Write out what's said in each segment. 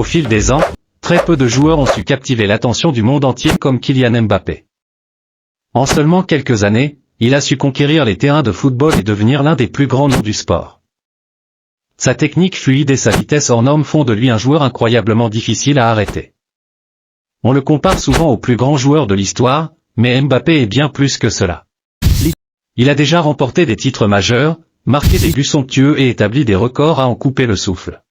Au fil des ans, très peu de joueurs ont su captiver l'attention du monde entier comme Kylian Mbappé. En seulement quelques années, il a su conquérir les terrains de football et devenir l'un des plus grands noms du sport. Sa technique fluide et sa vitesse hors norme font de lui un joueur incroyablement difficile à arrêter. On le compare souvent au plus grand joueur de l'histoire, mais Mbappé est bien plus que cela. Il a déjà remporté des titres majeurs, marqué des buts somptueux et établi des records à en couper le souffle.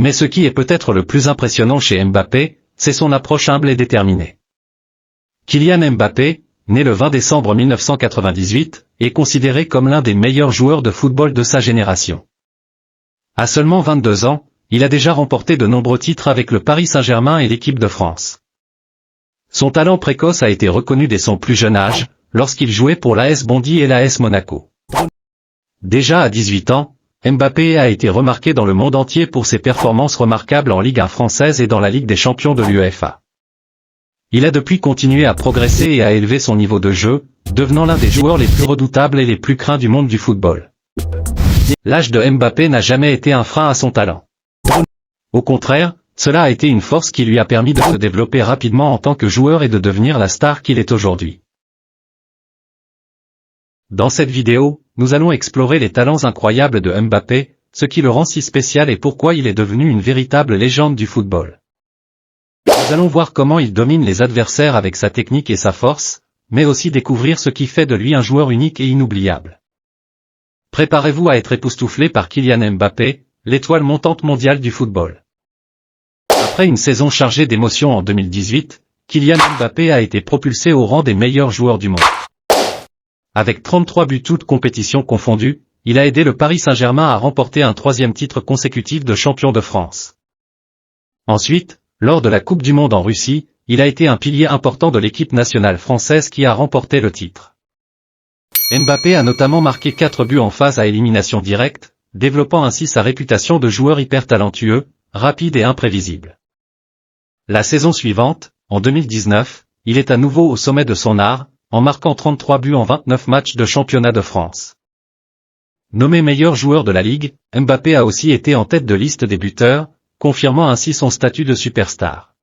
Mais ce qui est peut-être le plus impressionnant chez Mbappé, c'est son approche humble et déterminée. Kylian Mbappé, né le 20 décembre 1998, est considéré comme l'un des meilleurs joueurs de football de sa génération. À seulement 22 ans, il a déjà remporté de nombreux titres avec le Paris Saint-Germain et l'équipe de France. Son talent précoce a été reconnu dès son plus jeune âge, lorsqu'il jouait pour l'AS Bondy et l'AS Monaco. Déjà à 18 ans, Mbappé a été remarqué dans le monde entier pour ses performances remarquables en Ligue 1 française et dans la Ligue des champions de l'UEFA. Il a depuis continué à progresser et à élever son niveau de jeu, devenant l'un des joueurs les plus redoutables et les plus craints du monde du football. L'âge de Mbappé n'a jamais été un frein à son talent. Au contraire, cela a été une force qui lui a permis de se développer rapidement en tant que joueur et de devenir la star qu'il est aujourd'hui. Dans cette vidéo, nous allons explorer les talents incroyables de Mbappé, ce qui le rend si spécial et pourquoi il est devenu une véritable légende du football. Nous allons voir comment il domine les adversaires avec sa technique et sa force, mais aussi découvrir ce qui fait de lui un joueur unique et inoubliable. Préparez-vous à être époustouflé par Kylian Mbappé, l'étoile montante mondiale du football. Après une saison chargée d'émotions en 2018, Kylian Mbappé a été propulsé au rang des meilleurs joueurs du monde. Avec 33 buts toutes compétitions confondues, il a aidé le Paris Saint-Germain à remporter un 3e titre consécutif de champion de France. Ensuite, lors de la Coupe du Monde en Russie, il a été un pilier important de l'équipe nationale française qui a remporté le titre. Mbappé a notamment marqué 4 buts en phase à élimination directe, développant ainsi sa réputation de joueur hyper talentueux, rapide et imprévisible. La saison suivante, en 2019, il est à nouveau au sommet de son art, en marquant 33 buts en 29 matchs de championnat de France. Nommé meilleur joueur de la Ligue, Mbappé a aussi été en tête de liste des buteurs, confirmant ainsi son statut de superstar.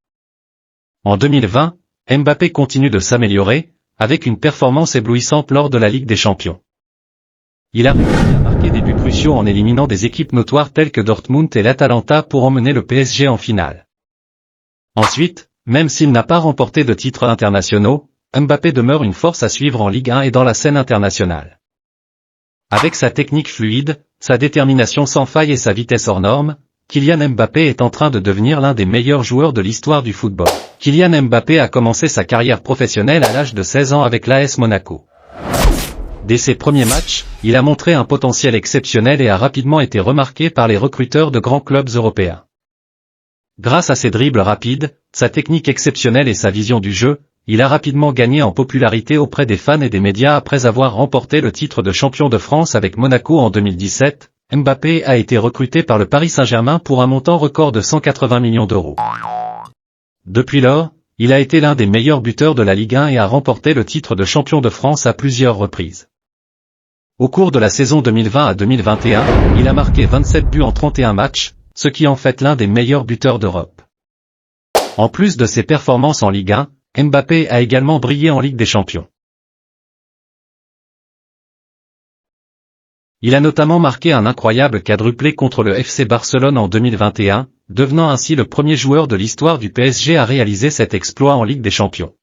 En 2020, Mbappé continue de s'améliorer, avec une performance éblouissante lors de la Ligue des Champions. Il a réussi à marquer des buts cruciaux en éliminant des équipes notoires telles que Dortmund et l'Atalanta pour emmener le PSG en finale. Ensuite, même s'il n'a pas remporté de titres internationaux, Mbappé demeure une force à suivre en Ligue 1 et dans la scène internationale. Avec sa technique fluide, sa détermination sans faille et sa vitesse hors norme, Kylian Mbappé est en train de devenir l'un des meilleurs joueurs de l'histoire du football. Kylian Mbappé a commencé sa carrière professionnelle à l'âge de 16 ans avec l'AS Monaco. Dès ses premiers matchs, il a montré un potentiel exceptionnel et a rapidement été remarqué par les recruteurs de grands clubs européens. Grâce à ses dribbles rapides, sa technique exceptionnelle et sa vision du jeu, il a rapidement gagné en popularité auprès des fans et des médias après avoir remporté le titre de champion de France avec Monaco en 2017. Mbappé a été recruté par le Paris Saint-Germain pour un montant record de 180 millions d'euros. Depuis lors, il a été l'un des meilleurs buteurs de la Ligue 1 et a remporté le titre de champion de France à plusieurs reprises. Au cours de la saison 2020 à 2021, il a marqué 27 buts en 31 matchs, ce qui en fait l'un des meilleurs buteurs d'Europe. En plus de ses performances en Ligue 1, Mbappé a également brillé en Ligue des Champions. Il a notamment marqué un incroyable quadruplé contre le FC Barcelone en 2021, devenant ainsi le premier joueur de l'histoire du PSG à réaliser cet exploit en Ligue des Champions.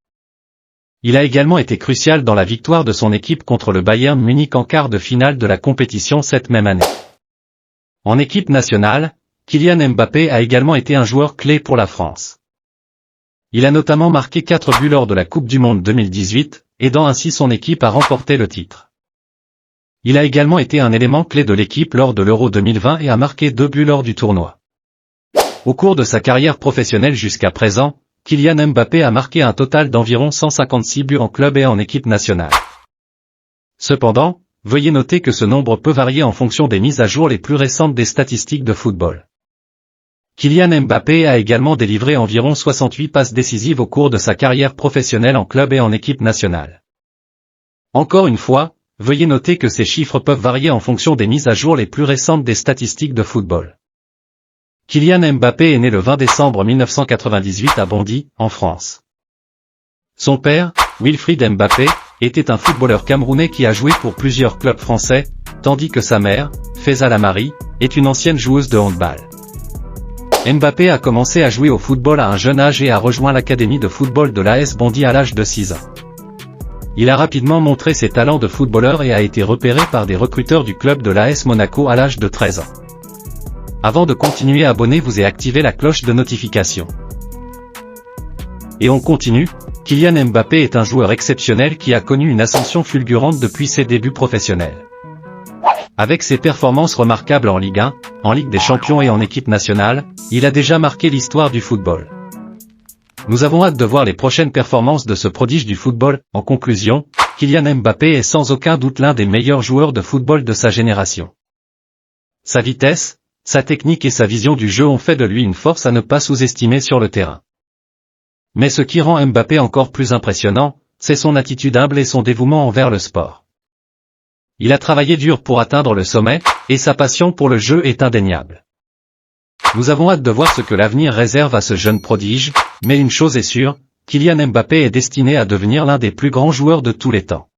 Il a également été crucial dans la victoire de son équipe contre le Bayern Munich en quart de finale de la compétition cette même année. En équipe nationale, Kylian Mbappé a également été un joueur clé pour la France. Il a notamment marqué 4 buts lors de la Coupe du Monde 2018, aidant ainsi son équipe à remporter le titre. Il a également été un élément clé de l'équipe lors de l'Euro 2020 et a marqué 2 buts lors du tournoi. Au cours de sa carrière professionnelle jusqu'à présent, Kylian Mbappé a marqué un total d'environ 156 buts en club et en équipe nationale. Cependant, veuillez noter que ce nombre peut varier en fonction des mises à jour les plus récentes des statistiques de football. Kylian Mbappé a également délivré environ 68 passes décisives au cours de sa carrière professionnelle en club et en équipe nationale. Encore une fois, veuillez noter que ces chiffres peuvent varier en fonction des mises à jour les plus récentes des statistiques de football. Kylian Mbappé est né le 20 décembre 1998 à Bondy, en France. Son père, Wilfried Mbappé, était un footballeur camerounais qui a joué pour plusieurs clubs français, tandis que sa mère, Faisal Amari, est une ancienne joueuse de handball. Mbappé a commencé à jouer au football à un jeune âge et a rejoint l'académie de football de l'AS Bondy à l'âge de 6 ans. Il a rapidement montré ses talents de footballeur et a été repéré par des recruteurs du club de l'AS Monaco à l'âge de 13 ans. Avant de continuer, abonnez-vous et activez la cloche de notification. Et on continue. Kylian Mbappé est un joueur exceptionnel qui a connu une ascension fulgurante depuis ses débuts professionnels. Avec ses performances remarquables en Ligue 1, en Ligue des Champions et en équipe nationale, il a déjà marqué l'histoire du football. Nous avons hâte de voir les prochaines performances de ce prodige du football. En conclusion, Kylian Mbappé est sans aucun doute l'un des meilleurs joueurs de football de sa génération. Sa vitesse, sa technique et sa vision du jeu ont fait de lui une force à ne pas sous-estimer sur le terrain. Mais ce qui rend Mbappé encore plus impressionnant, c'est son attitude humble et son dévouement envers le sport. Il a travaillé dur pour atteindre le sommet, et sa passion pour le jeu est indéniable. Nous avons hâte de voir ce que l'avenir réserve à ce jeune prodige, mais une chose est sûre, Kylian Mbappé est destiné à devenir l'un des plus grands joueurs de tous les temps.